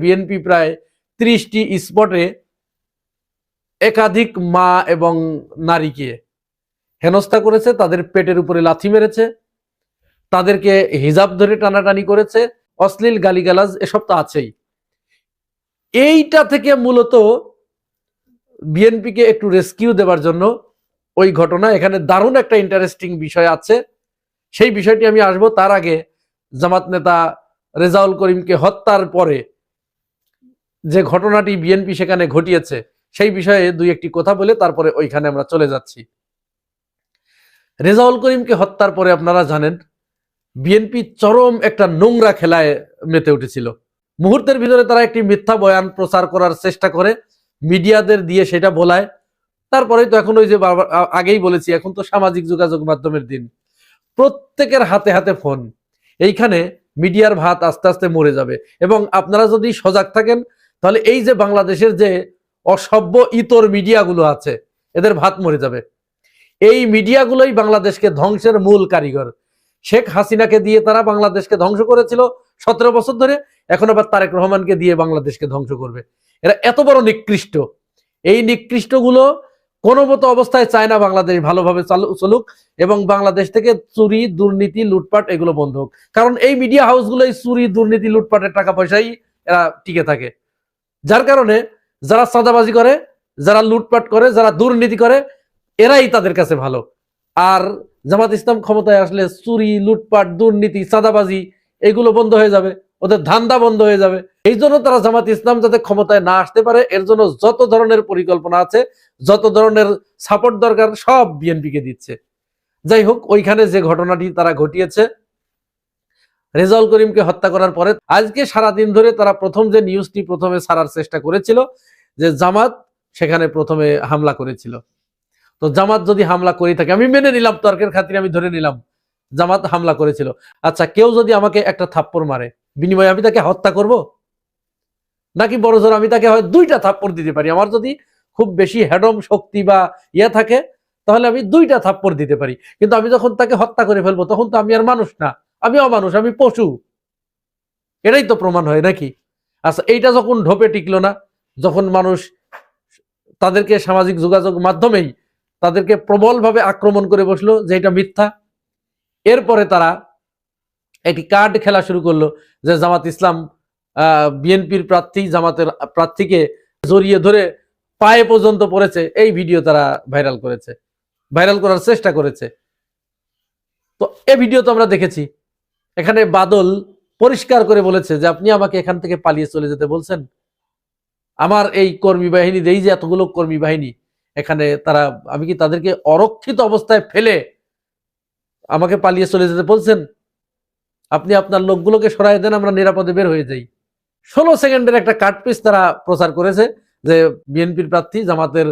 BNP প্রায় 30টি স্পটে একাধিক মা এবং নারীকে হেনস্থা করেছে, তাদের পেটের উপরে লাথি মেরেছে, তাদেরকে হিজাব ধরে টানাটানি করেছে, অশ্লীল গালিগালাজ এসব তো আছেই। এইটা থেকে মূলত বিএনপিকে একটু রেস্কিউ দেওয়ার জন্য ওই ঘটনা, এখানে দারুণ একটা ইন্টারেস্টিং বিষয় আছে, সেই বিষয়টি আমি আসবো। তার আগে জামাত নেতা রেজাউল করিমকে হত্যার পরে যে ঘটনাটি বিএনপি সেখানে ঘটিয়েছে সেই বিষয়ে দুই একটি কথা বলে তারপরে ওইখানে আমরা চলে যাচ্ছি। রেজাউল করিমকে হত্যার পরে আপনারা জানেন বিএনপি চরম একটা নোংরা খেলায় মেতে উঠেছিল। মুহূর্তের ভিতরে তারা একটি মিথ্যা বয়ান প্রচার করার চেষ্টা করে, মিডিয়াদের দিয়ে সেটা বলায়। তারপরে তো এখন ওই যে আগেই বলেছি, এখন তো সামাজিক যোগাযোগ মাধ্যমের দিন, প্রত্যেকের হাতে হাতে ফোন। এইখানে মিডিয়ার ভাত আস্তে আস্তে মরে যাবে। এবং আপনারা যদি সজাগ থাকেন তাহলে এই যে বাংলাদেশের যে অসভ্য ইতর মিডিয়াগুলো আছে এদের ভাত মরে যাবে। এই মিডিয়াগুলোই বাংলাদেশকে ধ্বংসের মূল কারিগর। শেখ হাসিনাকে দিয়ে তারা বাংলাদেশকে ধ্বংস করেছিল 17 বছর ধরে, এখন আবার তারেক রহমানকে দিয়ে বাংলাদেশকে ধ্বংস করবে। এরা এত বড় নিকৃষ্ট। এই নিকৃষ্টগুলো কোনো মতো অবস্থায় চায় না বাংলাদেশ ভালোভাবে চলুক এবং বাংলাদেশ থেকে চুরি, দুর্নীতি, লুটপাট এগুলো বন্ধ হোক। কারণ এই মিডিয়া হাউসগুলোই চুরি, দুর্নীতি, লুটপাটের টাকা পয়সাই এরা টিকে থাকে। যার কারণে যারা চাঁদাবাজি করে, যারা লুটপাট করে, যারা দুর্নীতি করে, এরাই তাদের কাছে ভালো। আর জামাত ইসলাম ক্ষমতায় আসলে চুরি, লুটপাট, দুর্নীতি, চাঁদাবাজি এগুলো বন্ধ হয়ে যাবে, ওদের ধান্দা বন্ধ হয়ে যাবে। এই জন্য তারা জামাত ইসলাম যাতে ক্ষমতায় না আসতে পারে এর জন্য যত ধরনের পরিকল্পনা আছে, যত ধরনের সাপোর্ট দরকার সব বিএনপিকে দিচ্ছে। যাই হোক, ওইখানে যে ঘটনাটি তারা ঘটিয়েছে রেজাউল করিমকে হত্যা করার পরে আজকে সারাদিন ধরে তারা প্রথম যে নিউজটি প্রথমে ছাড়ার চেষ্টা করেছিল যে জামাত সেখানে প্রথমে হামলা করেছিল। তো জামাত যদি হামলা করে থাকে, আমি মেনে নিলাম, তর্কের খাতিরে আমি ধরে নিলাম জামাত হামলা করেছিল। আচ্ছা, কেউ যদি আমাকে একটা থাপ্পড় মারে, বিনিময়ে আমি তাকে হত্যা করব? নাকি বড় জোর আমি তাকে হয় 2টা থাপ্পড় দিতে পারি। আমার যদি খুব বেশি হেডম শক্তি বা ইয়ে থাকে তাহলে আমি 2টা থাপ্পড় দিতে পারি। কিন্তু আমি যখন তাকে হত্যা করে ফেলবো তখন তো আমি আর মানুষ না, আমি অমানুষ, আমি পশু। এটাই তো প্রমাণ হয় নাকি? আচ্ছা, এইটা যখন ঢোপে টিকলো না, যখন মানুষ তাদেরকে সামাজিক যোগাযোগ মাধ্যমেই তাদেরকে প্রবলভাবে আক্রমণ করে বসলো যে এটা মিথ্যা, এরপরে তারা একটি কার্ড খেলা শুরু করলো যে জামাত ইসলাম বিএনপির প্রার্থী জামাতের প্রার্থীকে জড়িয়ে ধরে পায়ে পর্যন্ত পড়েছে। এই ভিডিও তারা ভাইরাল করেছে, ভাইরাল করার চেষ্টা করেছে। তো এই ভিডিও তো আমরা দেখেছি। এখানে বাদল পরিষ্কার করে বলেছে যে আপনি আমাকে এখান থেকে পালিয়ে চলে যেতে বলছেন। আমার এই কর্মী বাহিনী, এই যে এতগুলো কর্মী বাহিনী এখানে, তারা আমি কি তাদেরকে অরক্ষিত অবস্থায় ফেলে আমাকে পালিয়ে চলে যেতে বলছেন? আপনি আপনার লোকগুলোকে সরাই দেন, আমরা নিরাপদে বের হয়ে যাই। 16 সেকেন্ডের একটা কাটপিস তারা প্রচার করেছে যে বিএনপির প্রার্থী জামাতের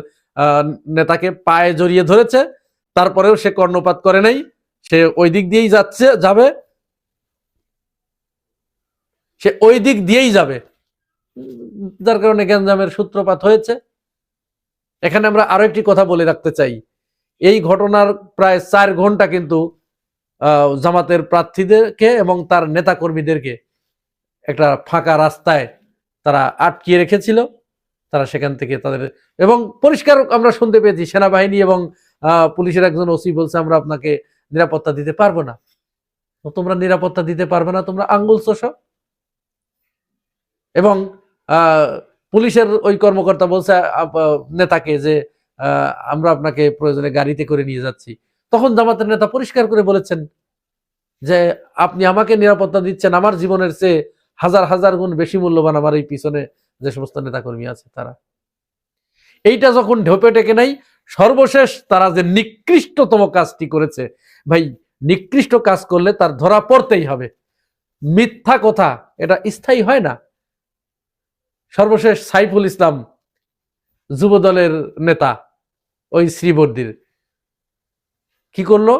নেতাকে পায়ে জড়িয়ে ধরেছে, তারপরেও সে কর্ণপাত করে নাই, সে ওই দিক দিয়েই যাবে, সে ওই দিক দিয়েই যাবে, যার কারণে গ্যাঞ্জামের সূত্রপাত হয়েছে। এখানে আমরা আরো একটি কথা বলে রাখতে চাই, এই ঘটনার প্রায় 4 ঘন্টা কিন্তু জামাতের প্রার্থীদেরকে এবং তার নেতা কর্মীদেরকে একটা ফাঁকা রাস্তায় তারা আটকিয়ে রেখেছিল। তারা সেখান থেকে তাদের, এবং পরিষ্কার আমরা শুনতে পেয়েছি সেনাবাহিনী এবং পুলিশের একজন ওসি বলছে আমরা আপনাকে নিরাপত্তা দিতে পারবো না। তোমরা নিরাপত্তা দিতে পারবে না, তোমরা আঙ্গুল চোষো। এবং পুলিশের ওই কর্মকর্তা বলছে নেতাকে যে আমরা আপনাকে প্রয়োজনে গাড়িতে করে নিয়ে যাচ্ছি। তখন জামাতের নেতা পরিষ্কার করে বলেছেন যে আপনি আমাকে নিরাপত্তা দিচ্ছেন, আমার জীবনের চেয়ে হাজার হাজার গুণ বেশি মূল্যবান আমার এই পিছনে যে সমস্ত নেতাকর্মী আছে তারা। এইটা যখন ঢোপে টেকে নাই, সর্বশেষ তারা যে নিকৃষ্টতম কাজটি করেছে, ভাই নিকৃষ্ট কাজ করলে তার ধরা পড়তেই হবে। মিথ্যা কথা এটা স্থায়ী হয় না। সর্বশেষ সাইফুল ইসলাম যুব দলের নেতা ওই শ্রীবর্দীর কি করলো,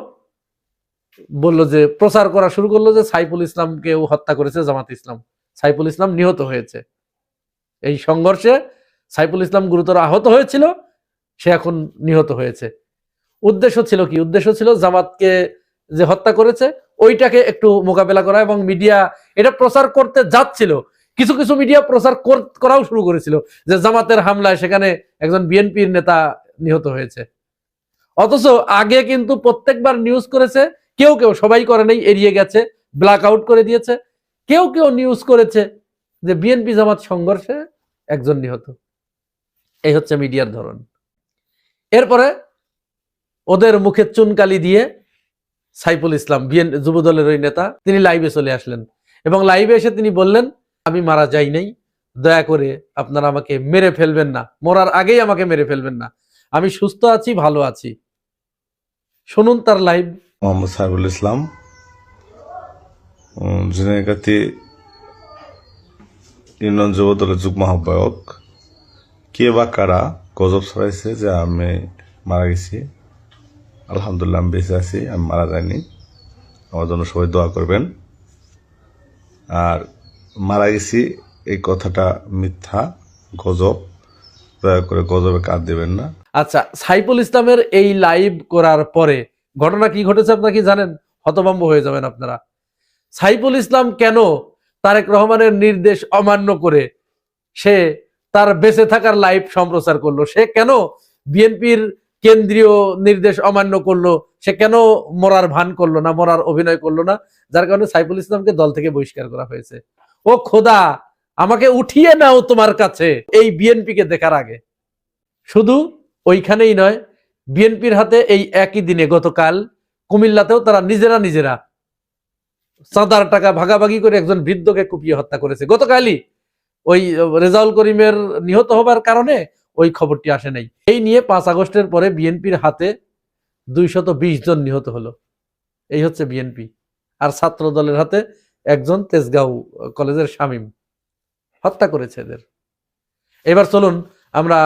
বলল যে প্রচার করা শুরু করলো যে সাইফুল ইসলামকেও হত্যা করেছে জামাত ইসলাম, সাইফুল ইসলাম নিহত হয়েছে। এই সংঘর্ষে সাইফুল ইসলাম গুরুতর আহত হয়েছিল, সে এখন নিহত হয়েছে। উদ্দেশ্য ছিল কি? উদ্দেশ্য ছিল জামাতকে যে হত্যা করেছে ওইটাকে একটু মোকাবেলা করা, এবং মিডিয়া এটা প্রচার করতে যাচ্ছিল কিছু কিছু মিডিয়া প্রচার করাও শুরু করেছিল যে জামাতের হামলায় সেখানে একজন বিএনপির নেতা নিহত হয়েছে। অথচ আগে কিন্তু প্রত্যেকবার নিউজ করেছে, কেউ কেউ, সবাই করে নাই, এড়িয়ে গেছে, ব্ল্যাক আউট করে দিয়েছে, কেউ কেউ নিউজ করেছে যে বিএনপি জামাত সংঘর্ষে একজন নিহত। এই হচ্ছে মিডিয়ার ধরন। এরপরে ওদের মুখে চুনকালি দিয়ে সাইফুল ইসলাম যুবদলের ওই নেতা তিনি লাইভে চলে আসলেন এবং লাইভে এসে তিনি বললেন, আমি মারা যাই নাই, দয়া করে আপনারা আমাকে মেরে ফেলবেন না, মরার আগেই আমাকে মেরে ফেলবেন না, আমি সুস্থ আছি, ভালো আছি। শুনুন তার লাইভ। মোহাম্মদ সাইফুল ইসলাম, ঝিনাইগাতি ইউনিয়ন যুব দলের যুগ্ম আহ্বায়ক। কে বা কারা গজব ছড়াইছে যে আমি মারা গেছি? আলহামদুলিল্লাহ আমি বেঁচে আছি, আমি মারা যাইনি। আমার জন্য সবাই দোয়া করবেন। আর মারা গেছি এই কথাটা মিথ্যা, গজব। দয়া করে গজবে কাঁদ দেবেন না। আচ্ছা, সাইফুল ইসলামের এই লাইভ করার পরে ঘটনা কি ঘটেছে আপনারা কি জানেন? হতভম্ব হয়ে যাবেন আপনারা। সাইফুল ইসলাম কেন তারেক রহমানের নির্দেশ অমান্য করে সে তার বেঁচে থাকার লাইভ সম্প্রচার করলো? সে কেন বিএনপির কেন্দ্রীয় নির্দেশ অমান্য করলো? সে কেন মরার ভান করলো না, মরার অভিনয় করলো না? যার কারণে সাইফুল ইসলামকে দল থেকে বহিষ্কার করা হয়েছে। ও খোদা, আমাকে উঠিয়ে নাও তোমার কাছে এই বিএনপিকে দেখার আগে। শুধু ওইখানেই নয়, বিএনপির হাতে এই একই দিনে গতকাল কুমিল্লাতেও তারা নিজেরা চাঁদার টাকা ভাগাভাগি করে একজন বৃদ্ধকে কুপিয়ে হত্যা করেছে গতকালই। ওই রেজাউল করিমের নিহত হবার কারণে ওই খবরটি আসে নাই। এই নিয়ে 5 আগস্টের পরে বিএনপির হাতে 220 জন নিহত হলো। এই হচ্ছে বিএনপি। আর ছাত্র দলের হাতে একজন তেজগাঁও কলেজের শামীম হত্যা করেছে এদের। এবার চলুন আমরা